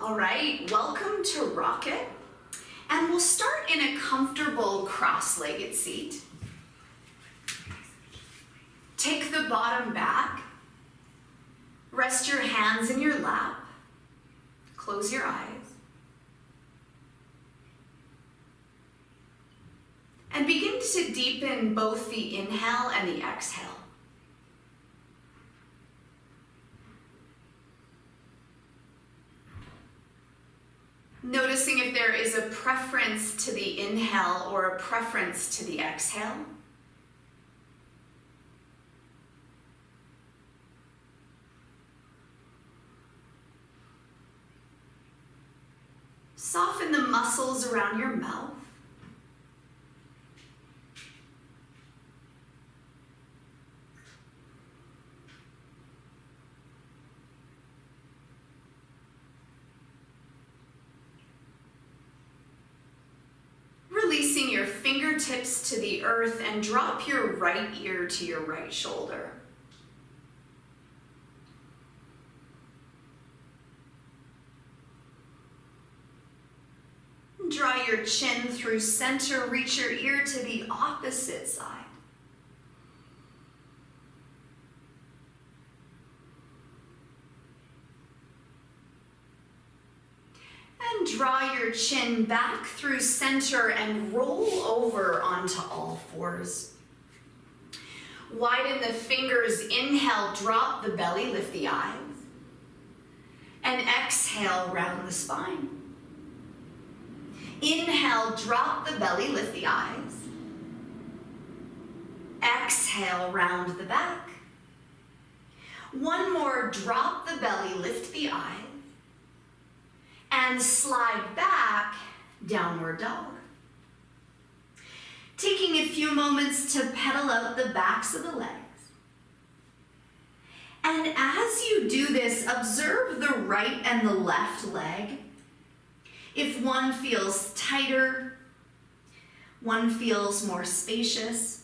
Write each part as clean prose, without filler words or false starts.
All right, welcome to Rocket. And we'll start in a comfortable cross-legged seat. Take the bottom back. Rest your hands in your lap. Close your eyes. And begin to deepen both the inhale and the exhale. Noticing if there is a preference to the inhale or a preference to the exhale. Soften the muscles around your mouth. Releasing your fingertips to the earth and drop your right ear to your right shoulder. Draw your chin through center, reach your ear to the opposite side. And draw your chin back through center and roll over onto all fours. Widen the fingers, inhale, drop the belly, lift the eyes. And exhale, round the spine. Inhale, drop the belly, lift the eyes. Exhale, round the back. One more, drop the belly, lift the eyes. And slide back, downward dog. Taking a few moments to pedal out the backs of the legs. And as you do this, observe the right and the left leg. If one feels tighter, one feels more spacious.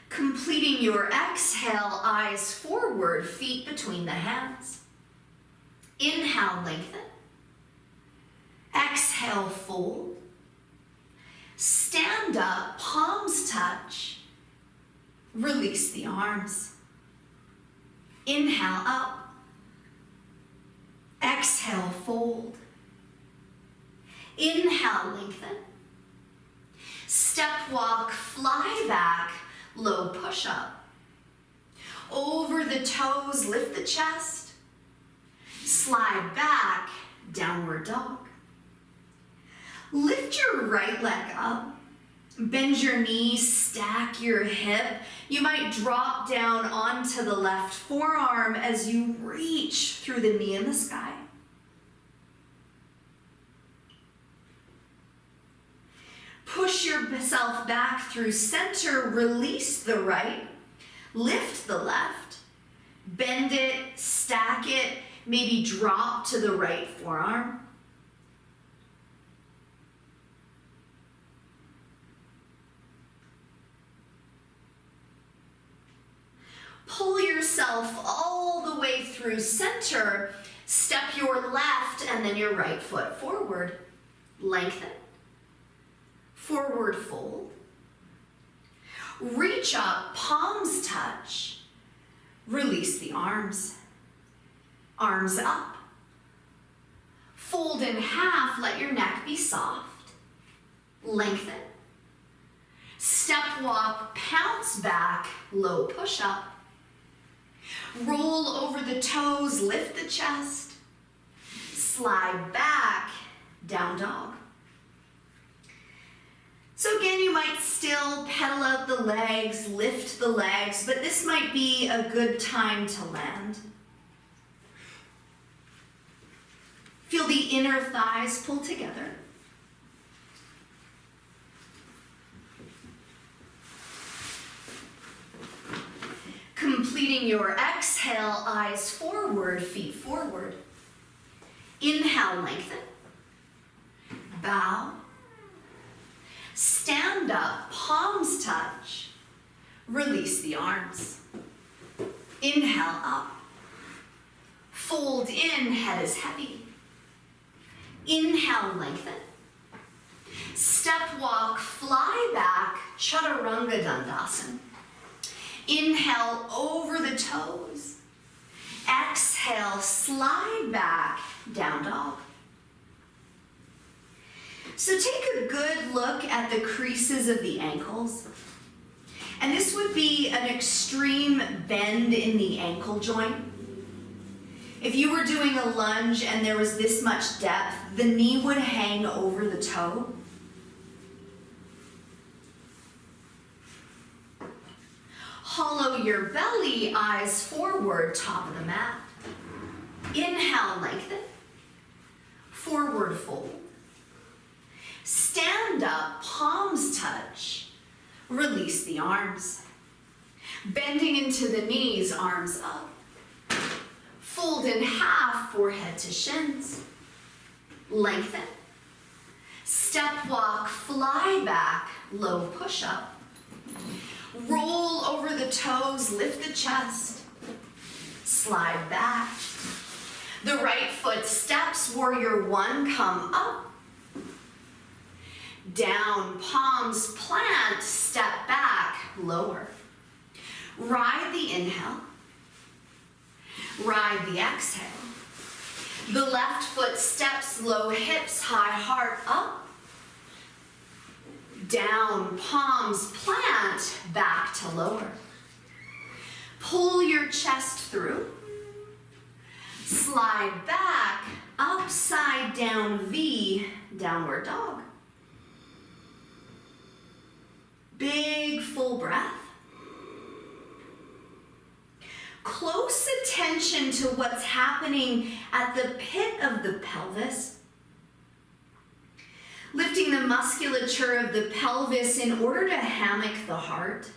Completing your exhale, eyes forward, feet between the hands. Inhale, lengthen. Exhale, fold. Stand up, palms touch. Release the arms. Inhale, up. Exhale, fold. Inhale, lengthen. Step walk, fly back. Low push-up. Over the toes, lift the chest. Slide back, downward dog. Lift your right leg up. Bend your knee, stack your hip. You might drop down onto the left forearm as you reach through the knee in the sky. Push yourself back through center, release the right, lift the left, bend it, stack it, maybe drop to the right forearm. Pull yourself all the way through center, step your left and then your right foot forward, lengthen. Forward fold. Reach up, palms touch. Release the arms. Arms up. Fold in half, let your neck be soft. Lengthen. Step walk, pounce back, low push up. Roll over the toes, lift the chest. Slide back, down dog. So again, you might still pedal out the legs, lift the legs, but this might be a good time to land. Feel the inner thighs pull together. Completing your exhale, eyes forward, feet forward. Inhale, lengthen. Bow. Stand up, palms touch. Release the arms. Inhale up. Fold in, head is heavy. Inhale, lengthen. Step walk, fly back, Chaturanga Dandasana. Inhale over the toes. Exhale, slide back, down dog. So take a good look at the creases of the ankles. And this would be an extreme bend in the ankle joint. If you were doing a lunge and there was this much depth, the knee would hang over the toe. Hollow your belly, eyes forward, top of the mat. Inhale, lengthen. Forward fold. Stand up, palms touch. Release the arms. Bending into the knees, arms up. Fold in half, forehead to shins. Lengthen. Step walk, fly back, low push up. Roll over the toes, lift the chest. Slide back. The right foot steps, warrior one, come up. Down, palms plant, step back, lower. Ride the inhale. Ride the exhale. The left foot steps, low hips, high heart, up. Down, palms plant, back to lower. Pull your chest through. Slide back, upside down V, downward dog. Big full breath. Close attention to what's happening at the pit of the pelvis. Lifting the musculature of the pelvis in order to hammock the heart.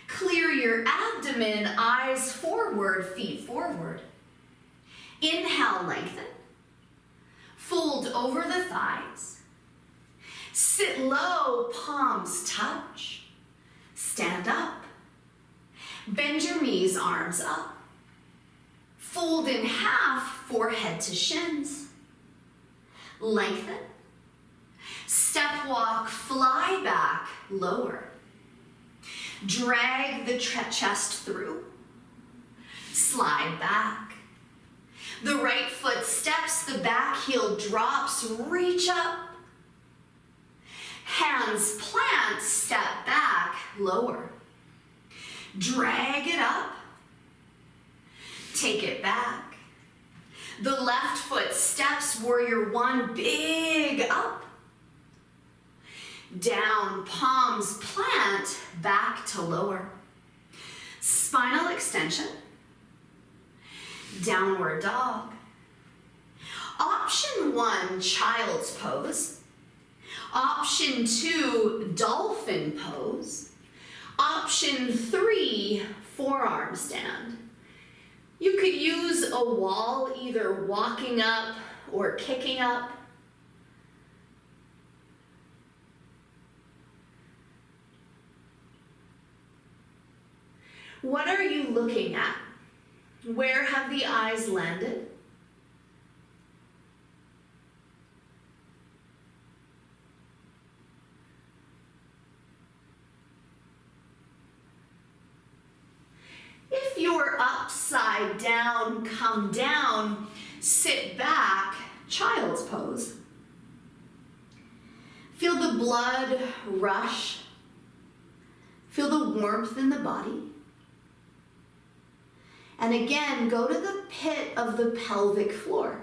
Clear your abdomen, eyes forward, feet forward. Inhale, lengthen. Fold over the thighs. Sit low, palms touch. Stand up. Bend your knees, arms up. Fold in half, forehead to shins. Lengthen. Step walk, fly back, lower. Drag the chest through. Slide back. The right foot steps, the back heel drops, reach up. Hands plant, step back, lower. Drag it up. Take it back. The left foot steps, warrior one, big up. Down, palms plant, back to lower. Spinal extension. Downward dog. Option one, child's pose. Option two, dolphin pose. Option three, forearm stand. You could use a wall, either walking up or kicking up. What are you looking at? Where have the eyes landed? If you're upside down, come down, sit back, child's pose. Feel the blood rush. Feel the warmth in the body. And again, go to the pit of the pelvic floor.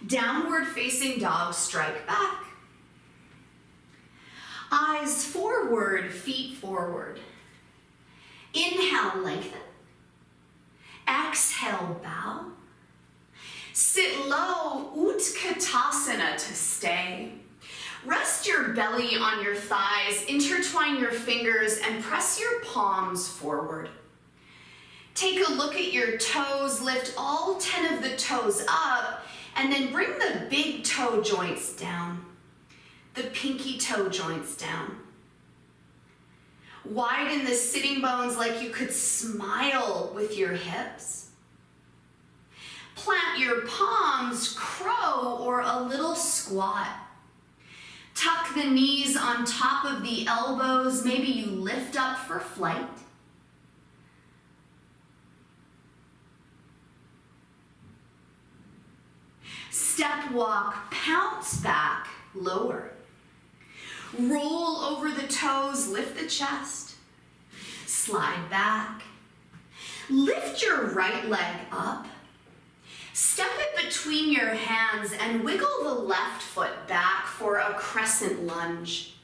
Downward facing dog, strike back. Eyes forward, feet forward. Inhale, lengthen. Exhale, bow. Sit low, Utkatasana to stay. Rest your belly on your thighs, intertwine your fingers, and press your palms forward. Take a look at your toes, lift all 10 of the toes up, and then bring the big toe joints down, the pinky toe joints down. Widen the sitting bones like you could smile with your hips. Plant your palms, crow, or a little squat. Tuck the knees on top of the elbows. Maybe you lift up for flight. Step walk, pounce back, lower. Roll over the toes, lift the chest. Slide back. Lift your right leg up. Step it between your hands and wiggle the left foot back for a crescent lunge.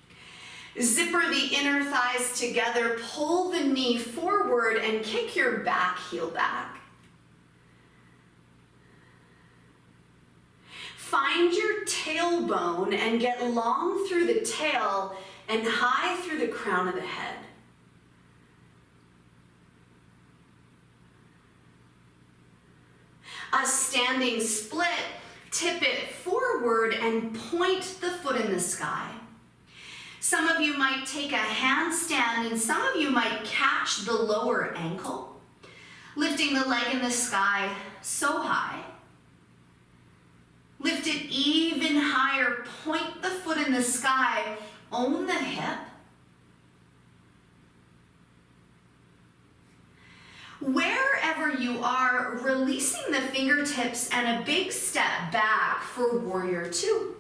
Zipper the inner thighs together, pull the knee forward and kick your back heel back. Find your tailbone and get long through the tail and high through the crown of the head. A standing split, tip it forward and point the foot in the sky. Some of you might take a handstand and some of you might catch the lower ankle, lifting the leg in the sky so high. Lift it even higher, point the foot in the sky, own the hip. Wherever you are, releasing the fingertips and a big step back for warrior two.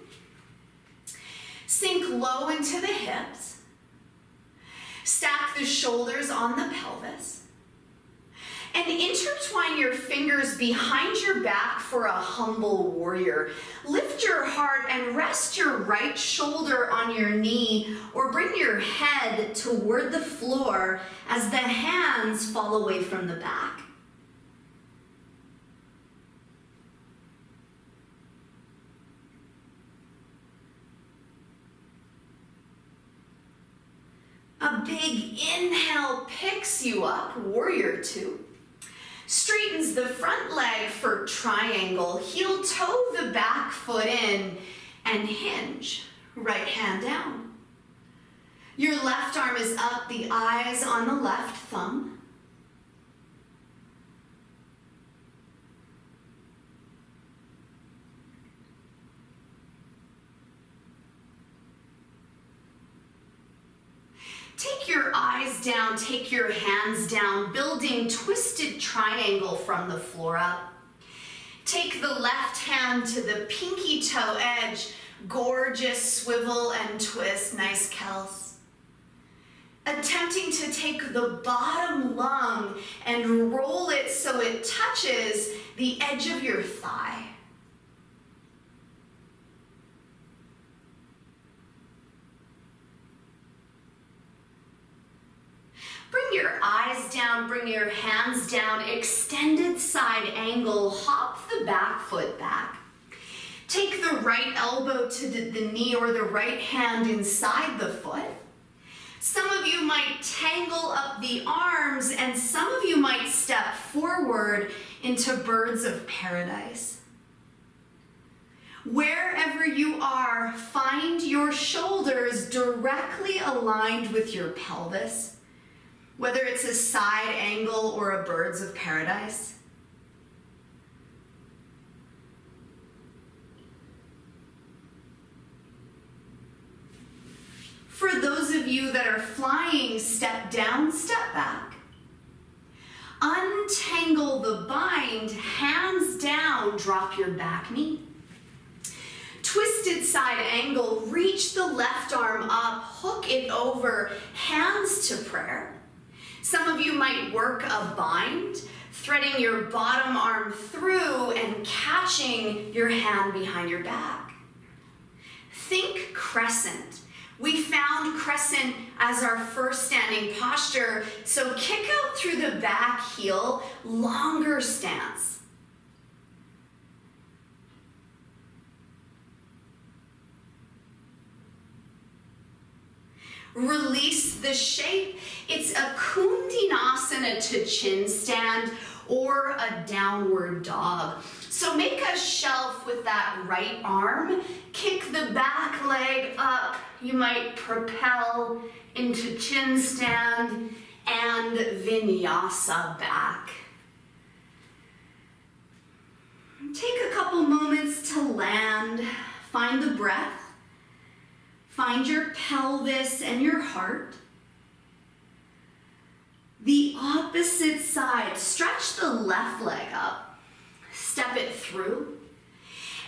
Sink low into the hips. Stack the shoulders on the pelvis. And intertwine your fingers behind your back for a humble warrior. Lift your heart and rest your right shoulder on your knee or bring your head toward the floor as the hands fall away from the back. A big inhale picks you up, warrior two. Straightens the front leg for triangle. Heel toe the back foot in and hinge. Right hand down. Your left arm is up, the eyes on the left thumb. Take your eyes down, take your hands down, building twisted triangle from the floor up. Take the left hand to the pinky toe edge, gorgeous swivel and twist, nice kels. Attempting to take the bottom lung and roll it so it touches the edge of your thigh. Bring your eyes down, bring your hands down, extended side angle, hop the back foot back. Take the right elbow to the knee or the right hand inside the foot. Some of you might tangle up the arms and some of you might step forward into birds of paradise. Wherever you are, find your shoulders directly aligned with your pelvis. Whether it's a side angle or a birds of paradise. For those of you that are flying, step down, step back. Untangle the bind, hands down, drop your back knee. Twisted side angle, reach the left arm up, hook it over, hands to prayer. Some of you might work a bind, threading your bottom arm through and catching your hand behind your back. Think crescent. We found crescent as our first standing posture, so kick out through the back heel, longer stance. Release the shape. It's a Kundinasana to chin stand or a downward dog. So make a shelf with that right arm. Kick the back leg up. You might propel into chin stand and vinyasa back. Take a couple moments to land. Find the breath. Find your pelvis and your heart. The opposite side, stretch the left leg up, step it through,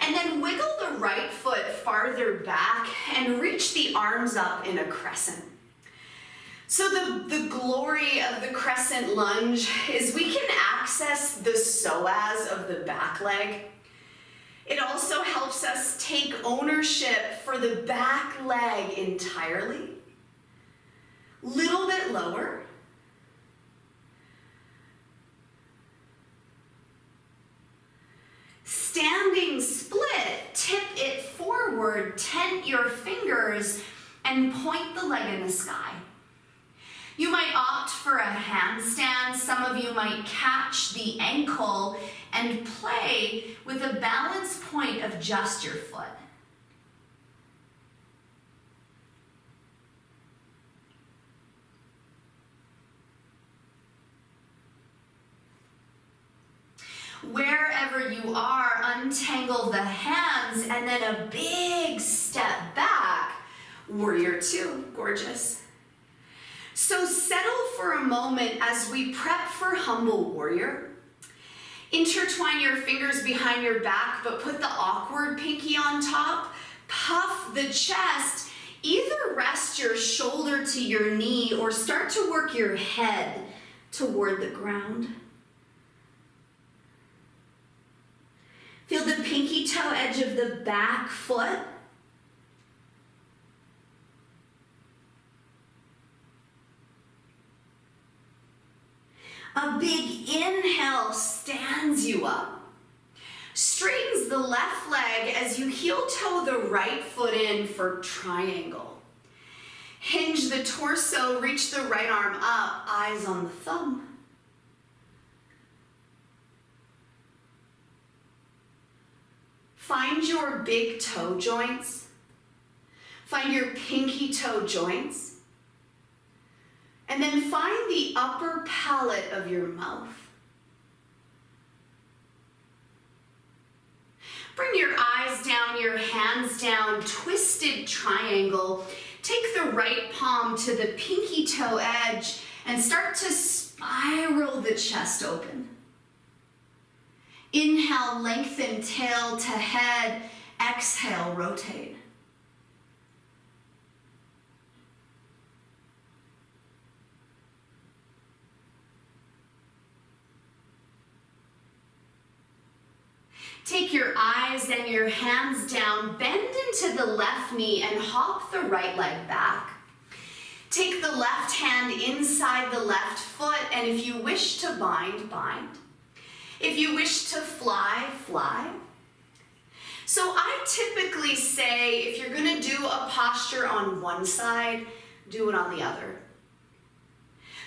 and then wiggle the right foot farther back and reach the arms up in a crescent. So the glory of the crescent lunge is we can access the psoas of the back leg. It also helps us take ownership for the back leg entirely. Little bit lower. Standing split, tip it forward, tent your fingers, and point the leg in the sky. You might opt for a handstand. Some of you might catch the ankle and play with a balance point of just your foot. Wherever you are, untangle the hands and then a big step back. Warrior two, gorgeous. So settle for a moment as we prep for humble warrior. Intertwine your fingers behind your back, but put the awkward pinky on top. Puff the chest. Either rest your shoulder to your knee or start to work your head toward the ground. Feel the pinky toe edge of the back foot. A big inhale stands you up. Straightens the left leg as you heel toe the right foot in for triangle. Hinge the torso, reach the right arm up, eyes on the thumb. Find your big toe joints. Find your pinky toe joints. And then find the upper palate of your mouth. Bring your eyes down, your hands down, twisted triangle. Take the right palm to the pinky toe edge and start to spiral the chest open. Inhale, lengthen tail to head. Exhale, rotate. Take your eyes and your hands down, bend into the left knee and hop the right leg back. Take the left hand inside the left foot, and if you wish to bind, bind. If you wish to fly, fly. So I typically say if you're going to do a posture on one side, do it on the other.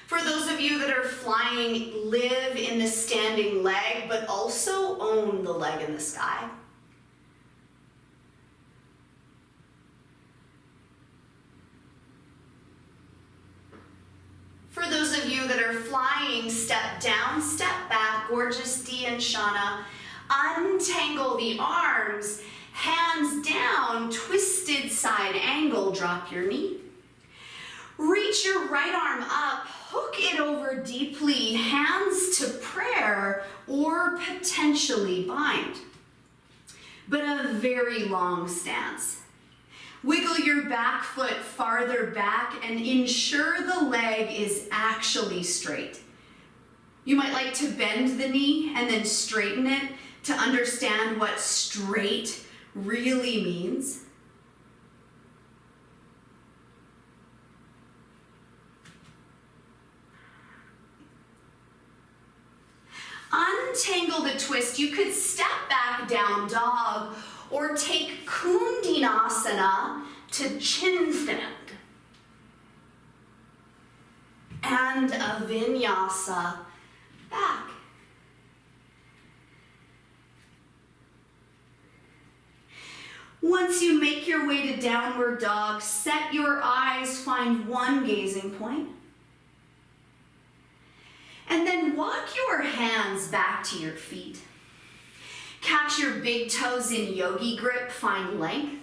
For those of you that are flying, live in the standing leg, but also own the leg in the sky. For those of you that are flying, step down, step back, gorgeous D and Shana. Untangle the arms, hands down, twisted side angle, drop your knee. Reach your right arm up, hook it over deeply, hands to prayer, or potentially bind. But a very long stance. Wiggle your back foot farther back and ensure the leg is actually straight. You might like to bend the knee and then straighten it to understand what straight really means. Untangle the twist. You could step back, down dog, or take Kundinasana to chin stand. and a vinyasa back. Once you make your way to downward dog, set your eyes, find one gazing point. And then walk your hands back to your feet. Catch your big toes in yogi grip, find length.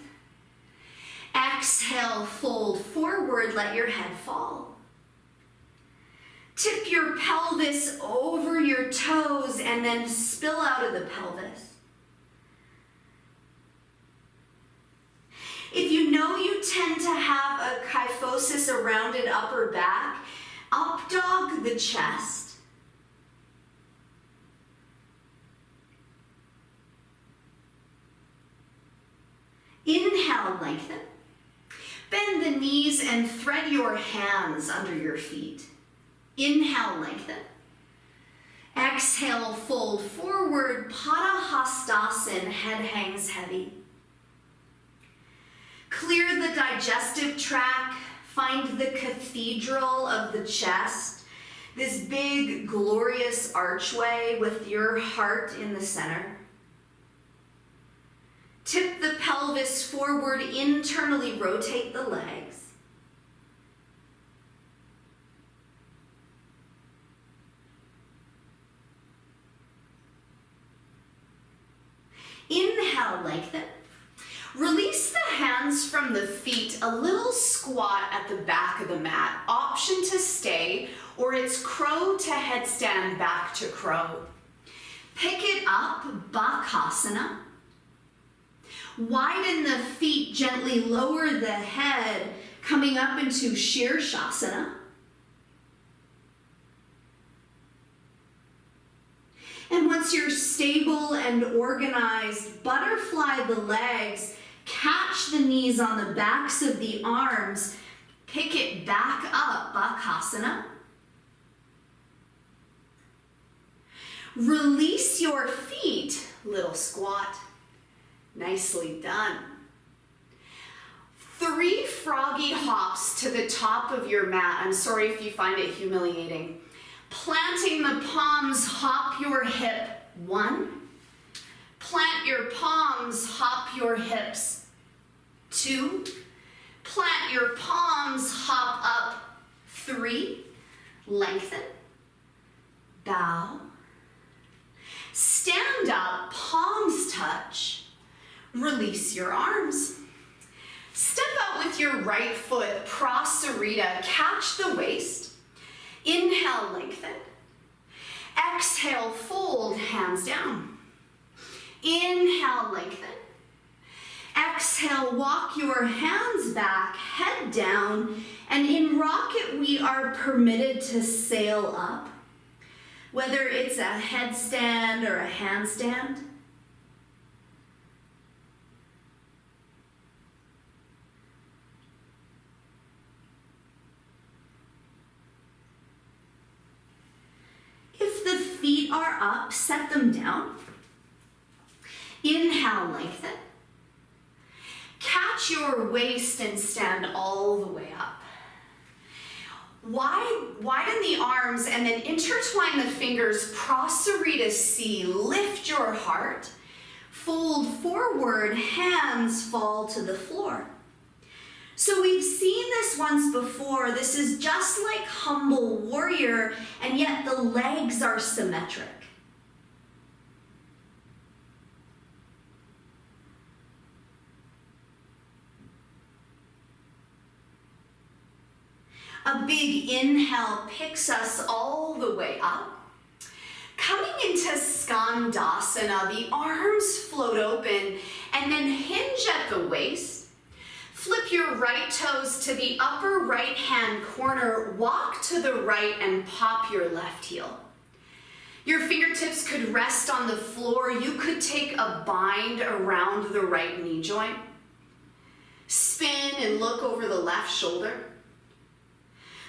Exhale, fold forward, let your head fall. Tip your pelvis over your toes and then spill out of the pelvis. If you know you tend to have a kyphosis, a rounded upper back, up dog the chest. Inhale, lengthen. Bend the knees and thread your hands under your feet. Inhale, lengthen. Exhale, fold forward, Padahastasana, head hangs heavy. Clear the digestive tract, find the cathedral of the chest, this big, glorious archway with your heart in the center. Tip the pelvis forward, internally rotate the legs. Inhale, lengthen. Release the hands from the feet, a little squat at the back of the mat. Option to stay, or it's crow to headstand, back to crow. Pick it up, Bakasana. Widen the feet, gently lower the head, coming up into Shirshasana. And once you're stable and organized, butterfly the legs, catch the knees on the backs of the arms, pick it back up, Bakasana. Release your feet, little squat. Nicely done. 3 froggy hops to the top of your mat. I'm sorry if you find it humiliating. Planting the palms, hop your hip. 1. Plant your palms, hop your hips. 2. Plant your palms, hop up. 3. Lengthen. Bow. Stand up, palms touch. Release your arms. Step out with your right foot, Prasarita, catch the waist. Inhale, lengthen. Exhale, fold, hands down. Inhale, lengthen. Exhale, walk your hands back, head down, and in rocket we are permitted to sail up. Whether it's a headstand or a handstand. Feet are up, set them down. Inhale, lengthen. Catch your waist and stand all the way up. Widen the arms and then intertwine the fingers, Prasarita C. Lift your heart. Fold forward, hands fall to the floor. So we've seen this once before. This is just like humble warrior, and yet the legs are symmetric. A big inhale picks us all the way up. Coming into Skandasana, the arms float open and then hinge at the waist. Flip your right toes to the upper right hand corner, walk to the right and pop your left heel. Your fingertips could rest on the floor. You could take a bind around the right knee joint. Spin and look over the left shoulder.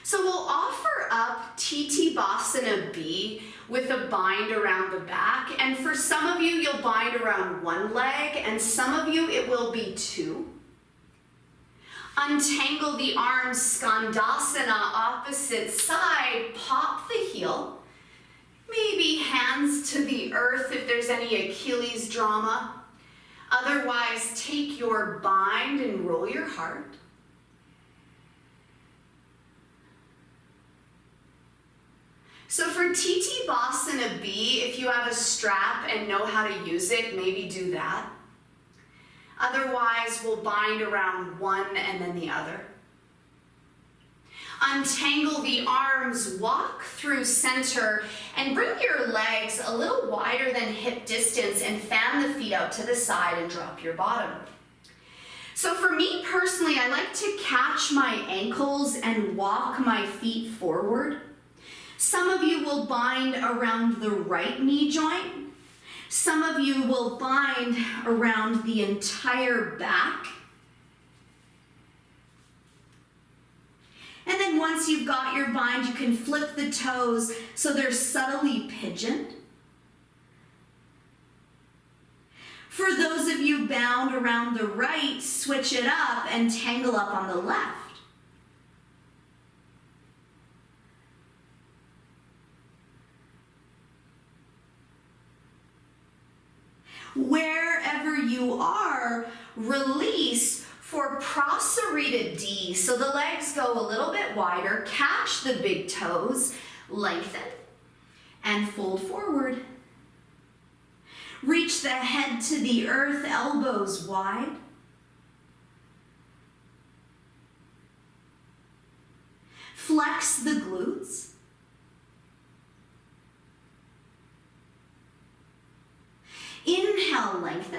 So we'll offer up Tittibhasana B with a bind around the back. And for some of you, you'll bind around one leg, and some of you, it will be 2. Untangle the arms, Skandasana, opposite side, pop the heel. Maybe hands to the earth if there's any Achilles drama. Otherwise, take your bind and roll your heart. So for Titibhasana B, if you have a strap and know how to use it, maybe do that. Otherwise, we'll bind around one and then the other. Untangle the arms, walk through center, and bring your legs a little wider than hip distance and fan the feet out to the side and drop your bottom. So for me personally, I like to catch my ankles and walk my feet forward. Some of you will bind around the right knee joint. Some of you will bind around the entire back. And then once you've got your bind, you can flip the toes so they're subtly pigeoned. For those of you bound around the right, switch it up and tangle up on the left. Wherever you are, release for Prasarita D. So the legs go a little bit wider, catch the big toes, lengthen, and fold forward. Reach the head to the earth, elbows wide. Flex the glutes. Inhale, lengthen.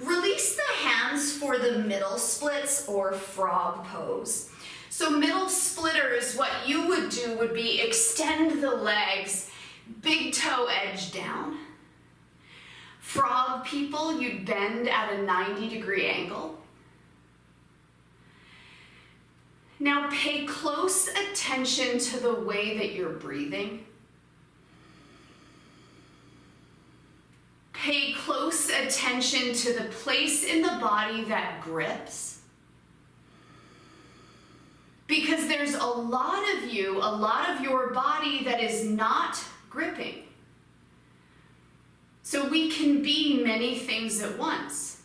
Release the hands for the middle splits or frog pose. So middle splitters, what you would do would be extend the legs, big toe edge down. Frog people, you'd bend at a 90-degree angle. Now pay close attention to the way that you're breathing. Pay close attention to the place in the body that grips. Because there's a lot of you, a lot of your body that is not gripping. So we can be many things at once.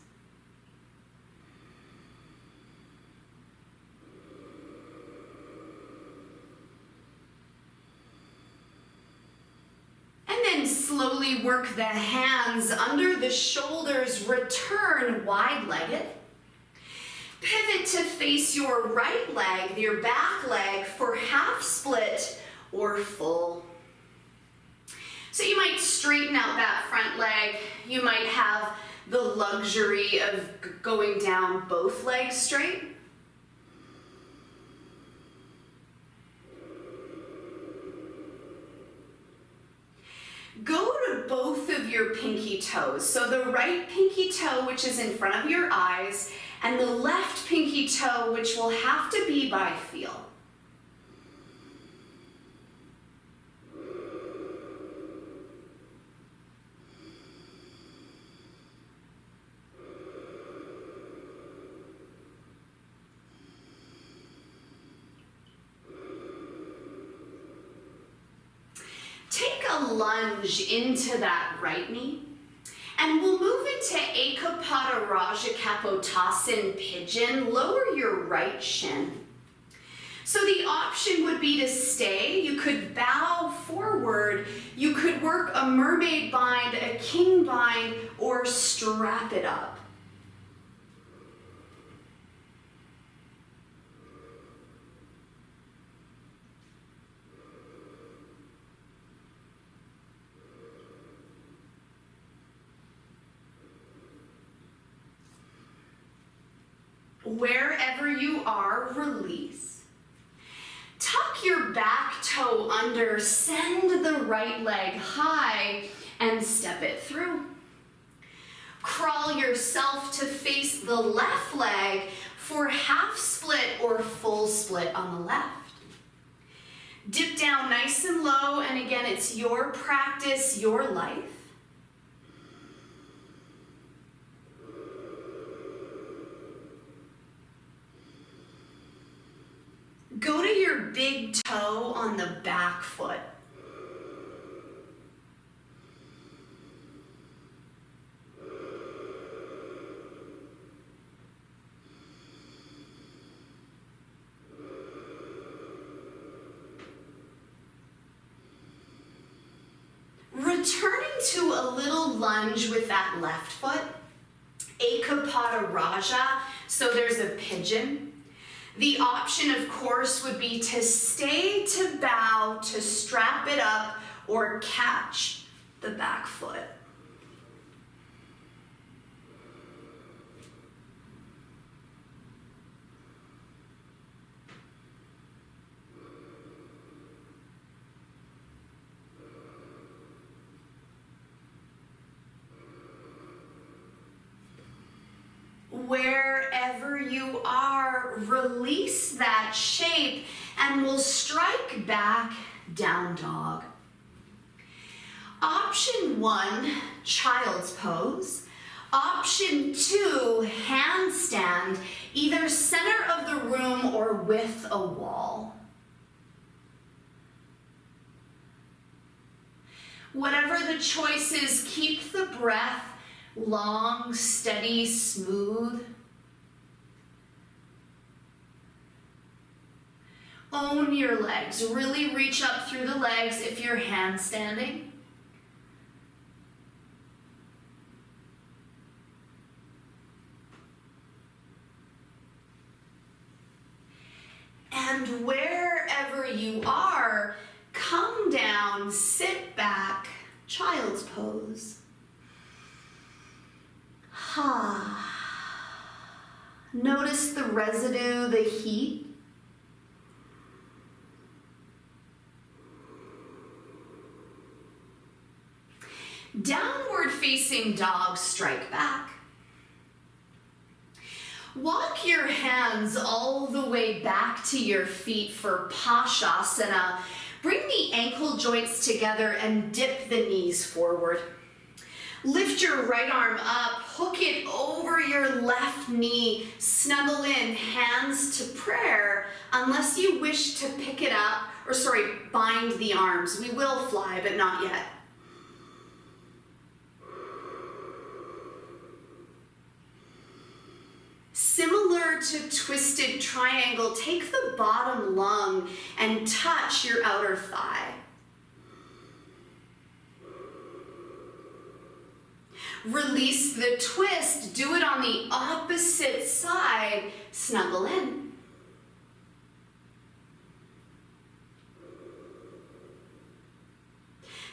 Slowly work the hands under the shoulders, return wide-legged. Pivot to face your right leg, your back leg for half split or full. So you might straighten out that front leg. You might have the luxury of going down both legs straight. Go to both of your pinky toes. So the right pinky toe, which is in front of your eyes, and the left pinky toe, which will have to be by feel. Take a lunge into that right knee, and we'll move into Ekapada Raja Kapotasana Pigeon. Lower your right shin. So the option would be to stay. You could bow forward. You could work a mermaid bind, a king bind, or strap it up. Wherever you are, release. Tuck your back toe under, send the right leg high, and step it through. Crawl yourself to face the left leg for half split or full split on the left. Dip down nice and low, and again, it's your practice, your life. big toe on the back foot. Returning to a little lunge with that left foot, Ekapada Raja, so there's a pigeon. The option, of course, would be to stay to bow, to strap it up, or catch the back foot. Wherever you are, release that shape and we'll strike back down dog. Option 1, child's pose. Option 2, handstand, either center of the room or with a wall. Whatever the choice is, keep the breath long, steady, smooth. Own your legs. Really reach up through the legs if you're handstanding. And wherever you are, come down, sit back, child's pose. Notice the residue, the heat. Downward facing dog, strike back. Walk your hands all the way back to your feet for Pashasana. Bring the ankle joints together and dip the knees forward. Lift your right arm up, hook it over your left knee, snuggle in, hands to prayer, unless you wish to pick it up, bind the arms. We will fly, but not yet. Similar to twisted triangle, take the bottom lung and touch your outer thigh. Release the twist, do it on the opposite side, snuggle in.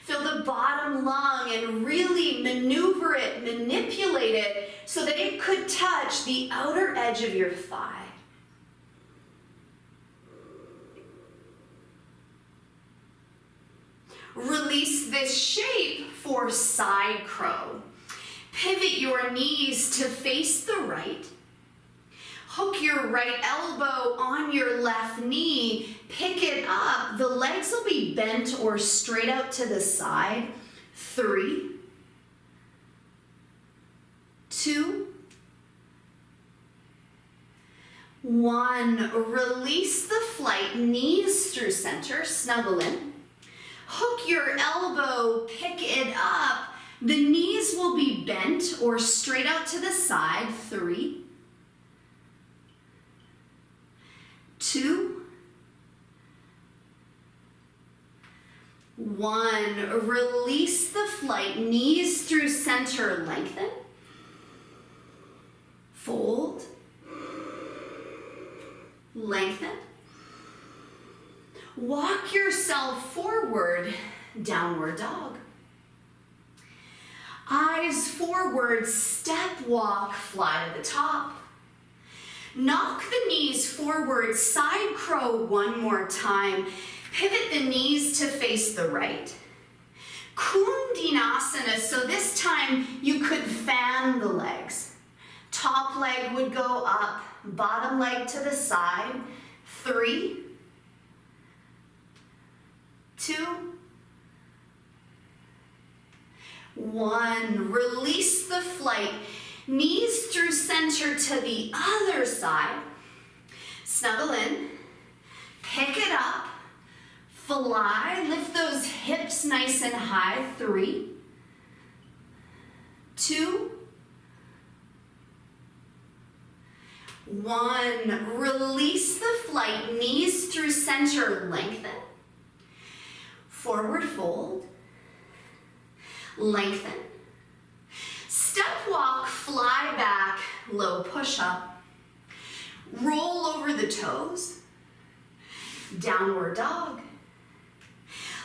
Feel the bottom lung and really maneuver it, manipulate it so that it could touch the outer edge of your thigh. Release this shape for side crow. Pivot your knees to face the right. Hook your right elbow on your left knee. Pick it up. The legs will be bent or straight out to the side. 3, 2, 1. Release the flight. Knees through center. Snuggle in. Hook your elbow. Pick it up. The knees will be bent or straight out to the side. 3, 2, 1. Release the flight. Knees through center. Lengthen. Fold. Lengthen. Walk yourself forward. Downward dog. Eyes forward, step walk, fly to the top. Knock the knees forward, side crow one more time. Pivot the knees to face the right. Kundinasana, so this time you could fan the legs. Top leg would go up, bottom leg to the side. 3, 2, 1. Release the flight. Knees through center to the other side. Snuggle in. Pick it up, fly, lift those hips nice and high. 3, 2, 1. Release the flight, knees through center, lengthen. Forward fold, lengthen. Step walk, fly back, low push up. Roll over the toes, downward dog.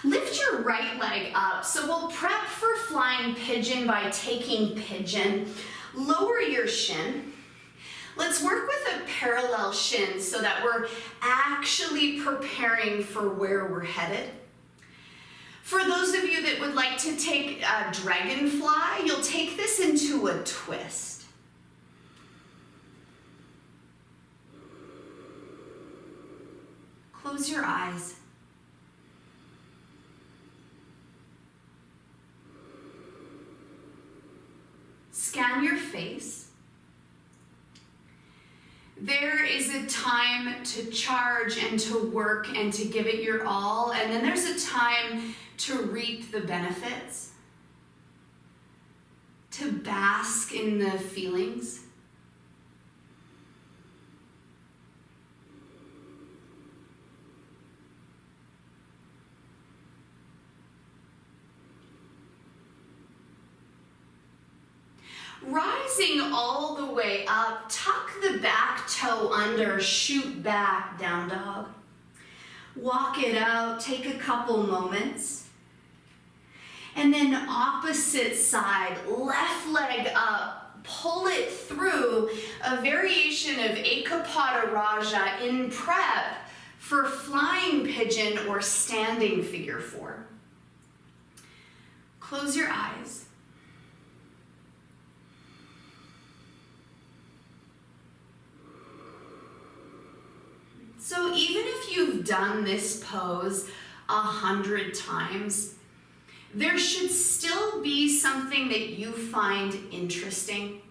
Lift your right leg up. So we'll prep for flying pigeon by taking pigeon. Lower your shin. Let's work with a parallel shin so that we're actually preparing for where we're headed. For those of you that would like to take a dragonfly, you'll take this into a twist. Close your eyes. Scan your face. There is a time to charge and to work and to give it your all, and then there's a time to reap the benefits, to bask in the feelings. Rising all the way up, tuck the back toe under, shoot back, down dog. Walk it out, take a couple moments. And then opposite side, left leg up, pull it through, a variation of Ekapada Raja in prep for flying pigeon or standing figure 4. Close your eyes. So even if you've done this pose 100 times, there should still be something that you find interesting.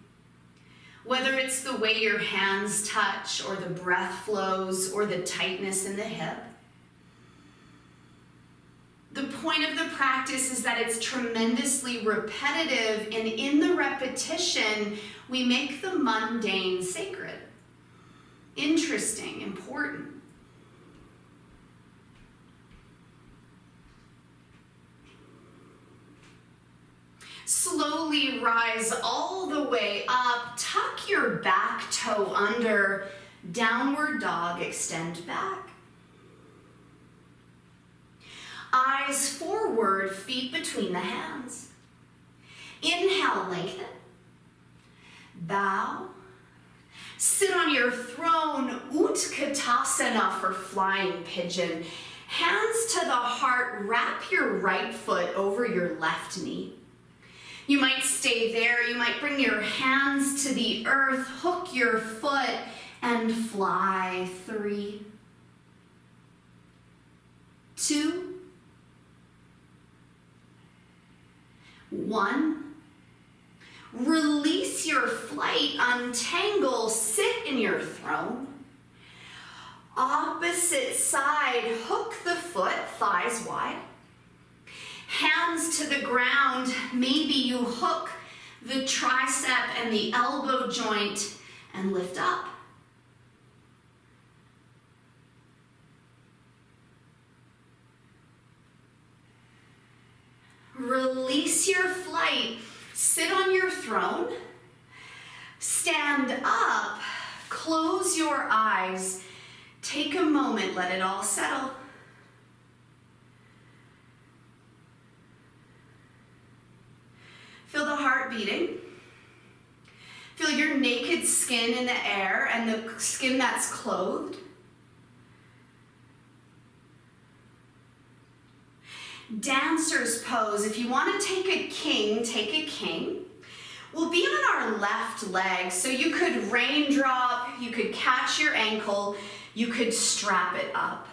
Whether it's the way your hands touch, or the breath flows, or the tightness in the hip. The point of the practice is that it's tremendously repetitive, and in the repetition, we make the mundane sacred. Interesting, important. Slowly rise all the way up, tuck your back toe under, downward dog, extend back. Eyes forward, feet between the hands. Inhale, lengthen. Bow. Sit on your throne, Utkatasana for flying pigeon. Hands to the heart, wrap your right foot over your left knee. You might stay there, you might bring your hands to the earth, hook your foot, and fly. 3, 2, 1. Release your flight, untangle, sit in your throne. Opposite side, hook the foot, thighs wide. Hands to the ground, maybe you hook the tricep and the elbow joint and lift up. Release your flight. Sit on your throne, stand up, close your eyes, take a moment, let it all settle. Feel the heart beating. Feel your naked skin in the air and the skin that's clothed. Dancer's pose. If you want to take a king, take a king. We'll be on our left leg, so you could raindrop, you could catch your ankle, you could strap it up.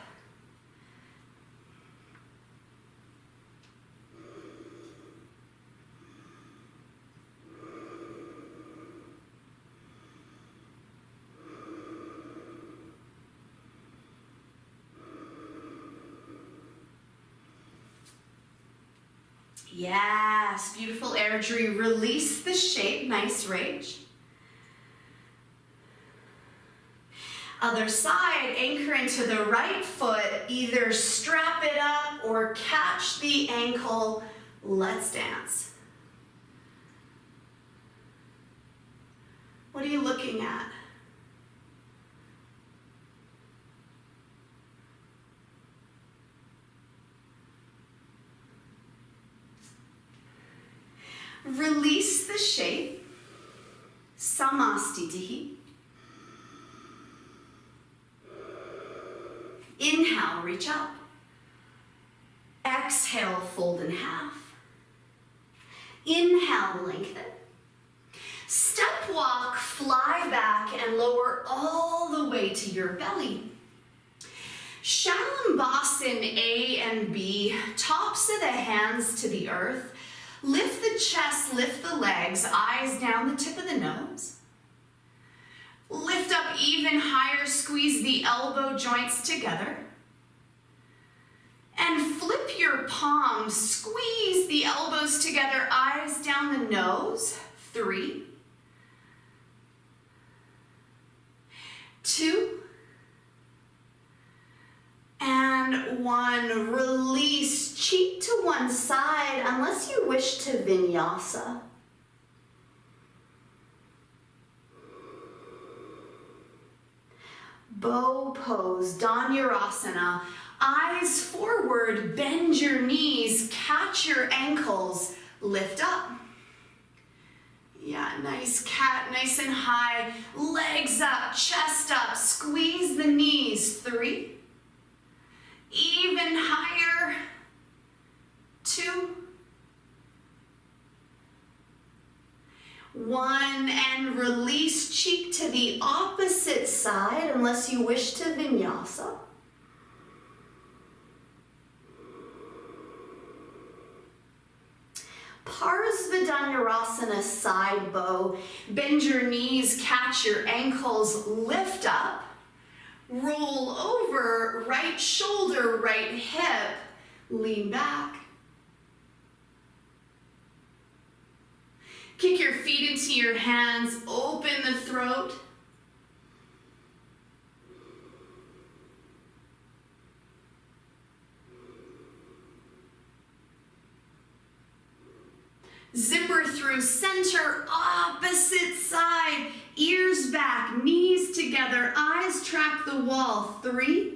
Yes, beautiful Airdrie. Release the shape, nice range. Other side, anchor into the right foot, either strap it up or catch the ankle. Let's dance. What are you looking at? Release the shape, Samastitihi. Inhale, reach up. Exhale, fold in half. Inhale, lengthen. Step walk, fly back and lower all the way to your belly. Shalambasan A and B, tops of the hands to the earth. Lift the chest, lift the legs, eyes down the tip of the nose. Lift up even higher, squeeze the elbow joints together. And flip your palms, squeeze the elbows together, eyes down the nose. 3, 2, and 1. Release, cheek to one side, unless you wish to vinyasa. Bow pose, Dhanurasana. Eyes forward, bend your knees, catch your ankles, lift up. Yeah, nice cat, nice and high. Legs up, chest up, squeeze the knees. 3, even higher. 2, 1, and release, cheek to the opposite side unless you wish to vinyasa. Parsvadhanurasana, side bow. Bend your knees, catch your ankles, lift up. Roll over, right shoulder, right hip, lean back. Kick your feet into your hands, open the throat. Zipper through center, opposite side, ears back, knees together, eyes track the wall. 3,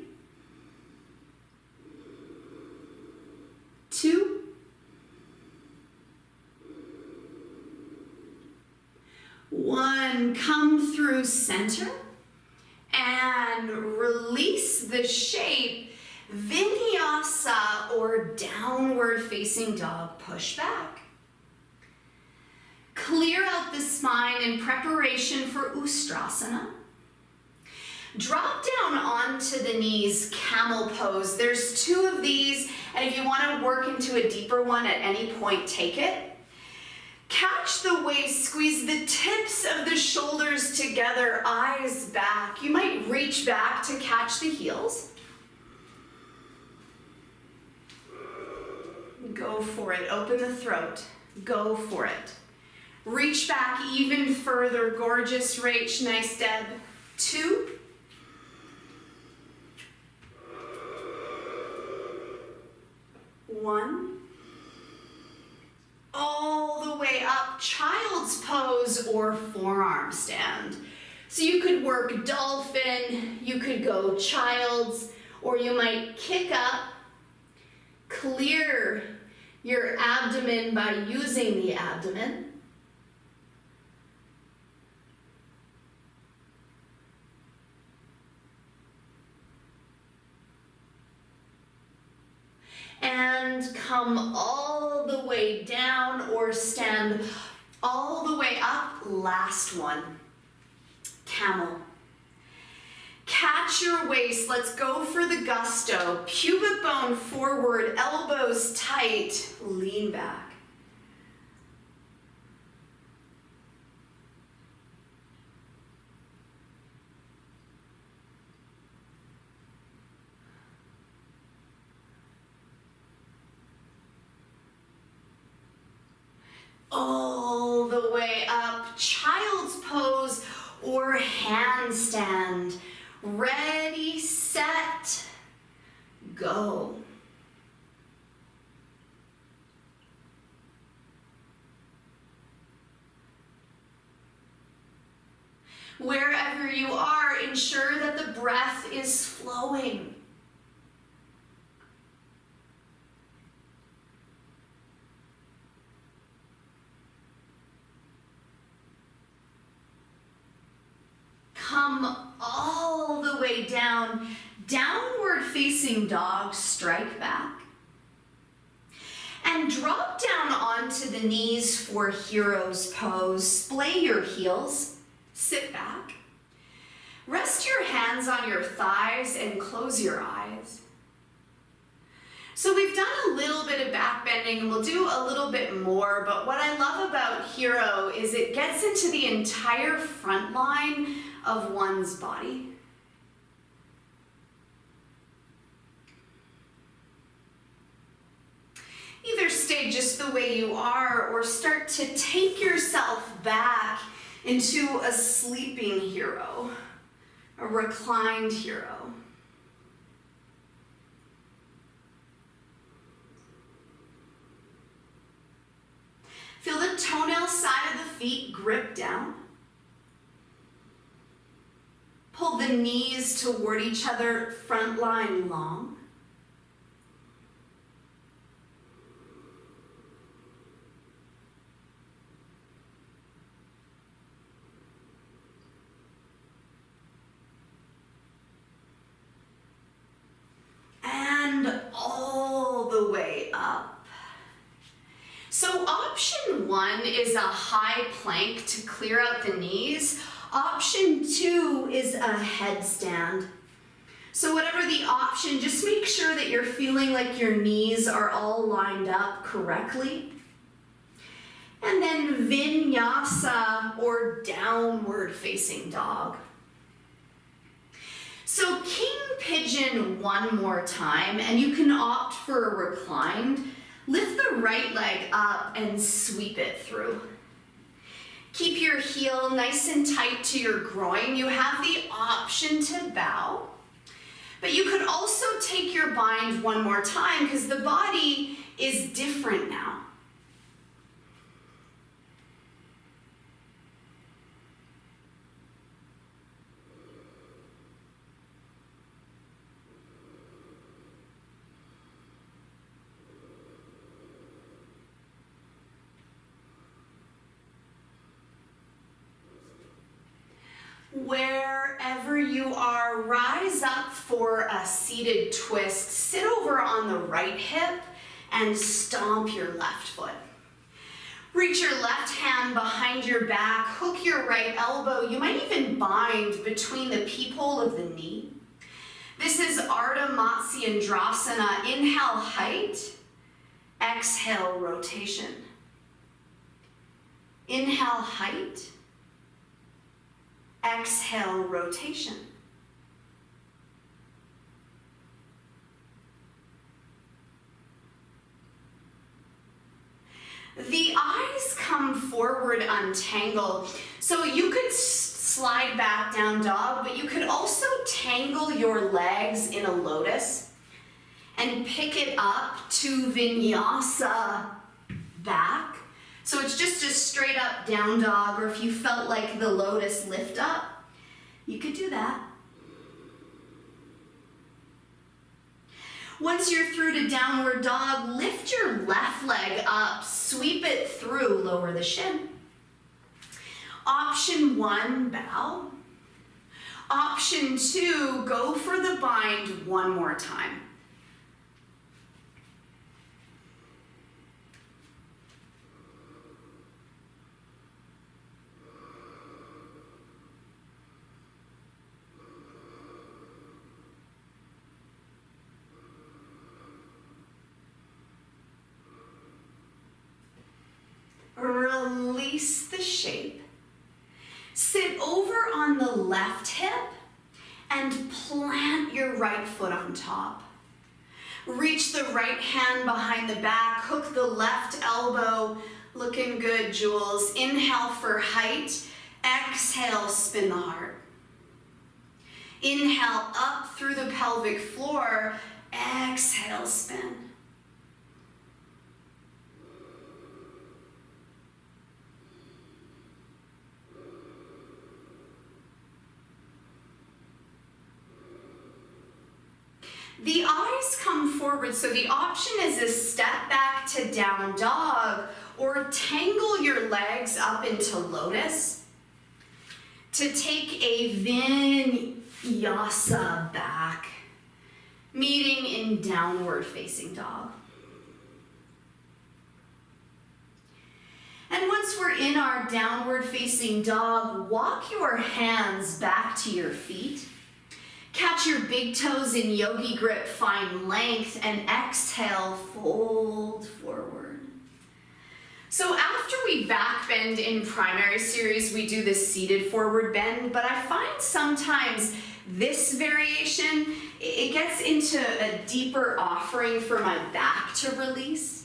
2, 1. Come through center and release the shape, vinyasa or downward facing dog, push back. Clear out the spine in preparation for Ustrasana. Drop down onto the knees, camel pose. There's 2 of these, and if you want to work into a deeper one at any point, take it. Catch the waist, squeeze the tips of the shoulders together, eyes back. You might reach back to catch the heels. Go for it, open the throat, go for it. Reach back even further, gorgeous Rach, nice Deb. 2, 1. All the way up, child's pose or forearm stand. So you could work dolphin, you could go child's, or you might kick up, clear your abdomen by using the abdomen. And come all the way down or stand all the way up. Last one, camel. Catch your waist, let's go for the gusto. Pubic bone forward, elbows tight, lean back. all the way up, child's pose or handstand. Ready, set, go. Wherever you are, ensure that the breath is flowing. Come all the way down, downward facing dog, strike back. And drop down onto the knees for hero's pose. Splay your heels, sit back. Rest your hands on your thighs and close your eyes. So we've done a little bit of back bending and we'll do a little bit more, but what I love about hero is it gets into the entire front line of one's body. Either stay just the way you are or start to take yourself back into a sleeping hero, a reclined hero. Feel the toenail side of the feet grip down. Pull the knees toward each other, front line long. And all the way up. So option 1 is a high plank to clear out the knees. Option 2 is a headstand. So whatever the option, just make sure that you're feeling like your knees are all lined up correctly. And then vinyasa or downward facing dog. So king pigeon one more time, and you can opt for a reclined. Lift the right leg up and sweep it through. Keep your heel nice and tight to your groin. You have the option to bow, but you could also take your bind one more time because the body is different now. Wherever you are, rise up for a seated twist. Sit over on the right hip and stomp your left foot. Reach your left hand behind your back, hook your right elbow. You might even bind between the peephole of the knee. This is Ardha Matsyendrasana. Inhale, height. Exhale, rotation. Inhale, height. Exhale, rotation. The eyes come forward, untangle. So you could slide back down dog, but you could also tangle your legs in a lotus and pick it up to vinyasa back. So it's just a straight up down dog, or if you felt like the lotus lift up, you could do that. Once you're through to downward dog, lift your left leg up, sweep it through, lower the shin. Option 1, bow. Option 2, go for the bind one more time. Release the shape. Sit over on the left hip and plant your right foot on top. Reach the right hand behind the back, hook the left elbow, Looking good, Jules. Inhale for height. Exhale, spin the heart. Inhale up through the pelvic floor. Exhale, spin. The eyes come forward, so the option is a step back to down dog or tangle your legs up into lotus to take a vinyasa back, meeting in downward facing dog. And once we're in our downward facing dog, walk your hands back to your feet. Catch your big toes in yogi grip, find length, and exhale, fold forward. So after we back bend in primary series, we do this seated forward bend, but I find sometimes this variation, it gets into a deeper offering for my back to release.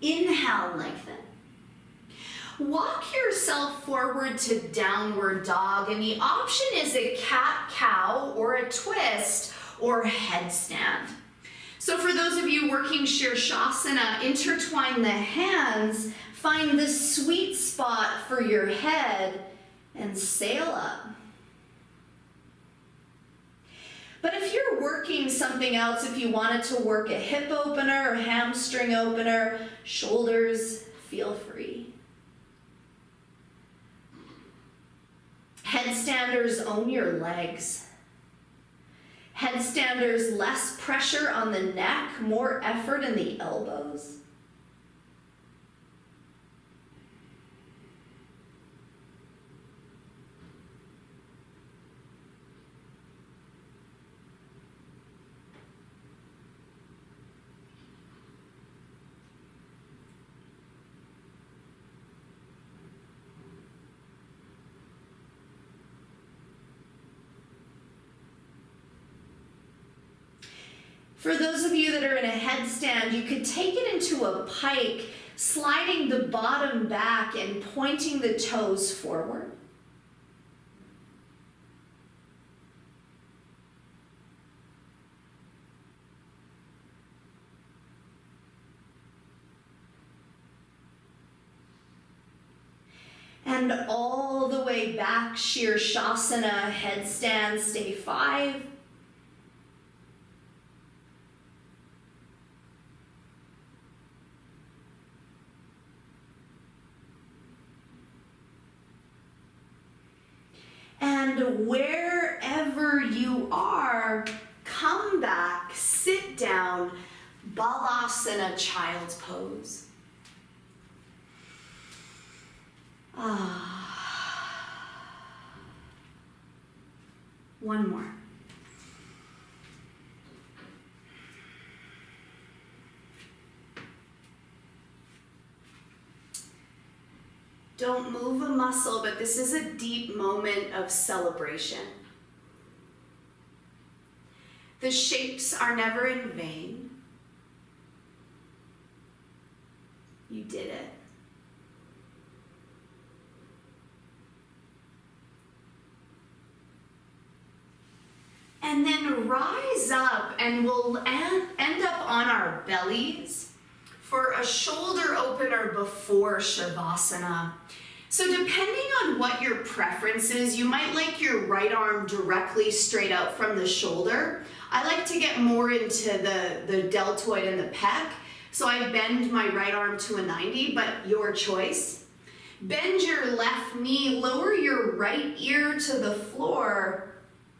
Inhale, lengthen. Walk yourself forward to downward dog, and the option is a cat-cow or a twist or headstand. So for those of you working Shirshasana, intertwine the hands, find the sweet spot for your head, and sail up. But if you're working something else, if you wanted to work a hip opener or hamstring opener, shoulders, feel free. Headstanders, own your legs. Headstanders, less pressure on the neck, more effort in the elbows. For those of you that are in a headstand, you could take it into a pike, sliding the bottom back and pointing the toes forward. And all the way back, Shirshasana, headstand, stay 5. And wherever you are, come back, sit down, Balasana, child's pose. One more. Don't move a muscle, but this is a deep moment of celebration. The shapes are never in vain. You did it. And then rise up, and we'll end up on our bellies for a shoulder opener before Shavasana. So depending on what your preference is, you might like your right arm directly straight out from the shoulder. I like to get more into the deltoid and the pec, so I bend my right arm to a 90, but your choice. Bend your left knee, lower your right ear to the floor,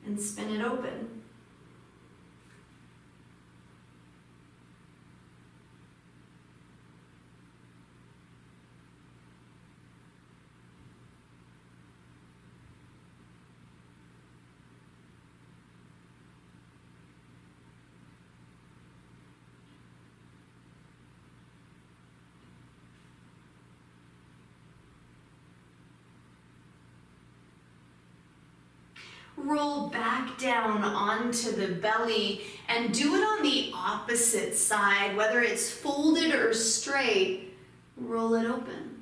and spin it open. roll back down onto the belly and do it on the opposite side, whether it's folded or straight. Roll it open.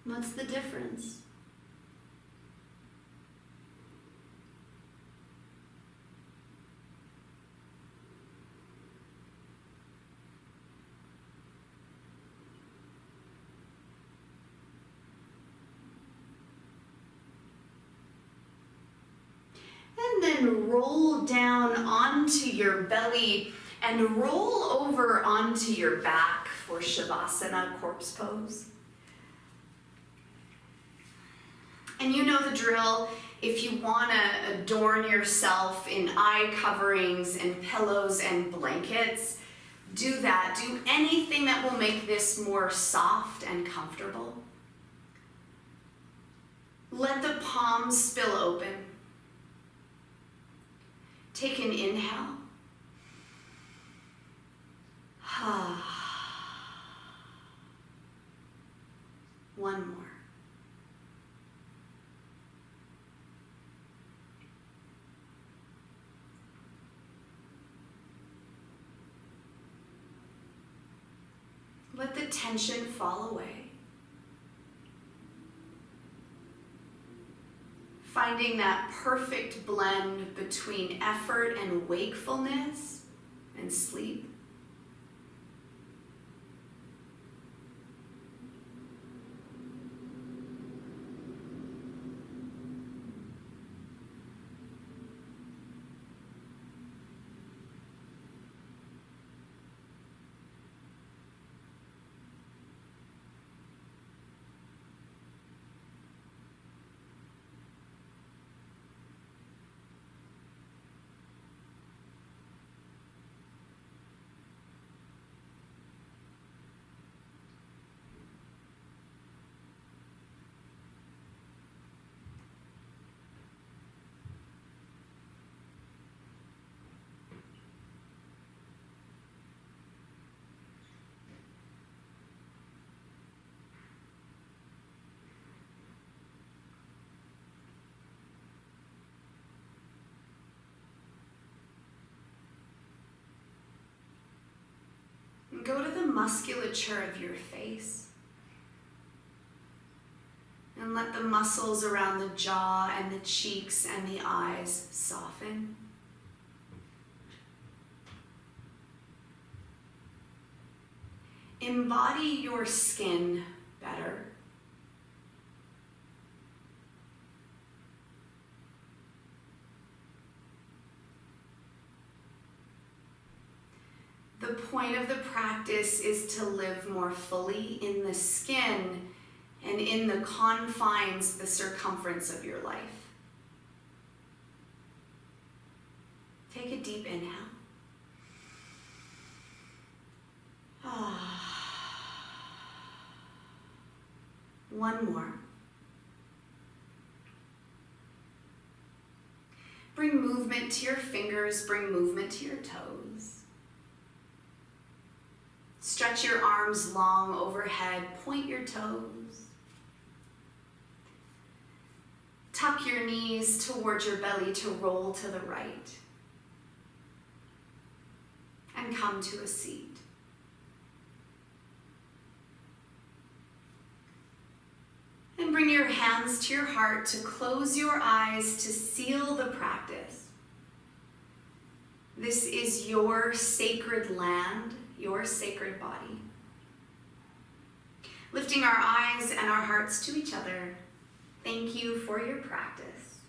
What's the difference? And then roll down onto your belly and roll over onto your back for Shavasana, corpse pose. And you know the drill. If you want to adorn yourself in eye coverings and pillows and blankets, do that. Do anything that will make this more soft and comfortable. Let the palms spill open. Take an inhale. One more. Let the tension fall away. Finding that perfect blend between effort and wakefulness and sleep. Go to the musculature of your face and let the muscles around the jaw and the cheeks and the eyes soften. Embody your skin better. The point of the practice is to live more fully in the skin and in the confines, the circumference of your life. Take a deep inhale. One more. Bring movement to your fingers, bring movement to your toes. Stretch your arms long overhead, point your toes. Tuck your knees towards your belly to roll to the right. And come to a seat. And bring your hands to your heart to close your eyes to seal the practice. This is your sacred land, your sacred body. Lifting our eyes and our hearts to each other, thank you for your practice.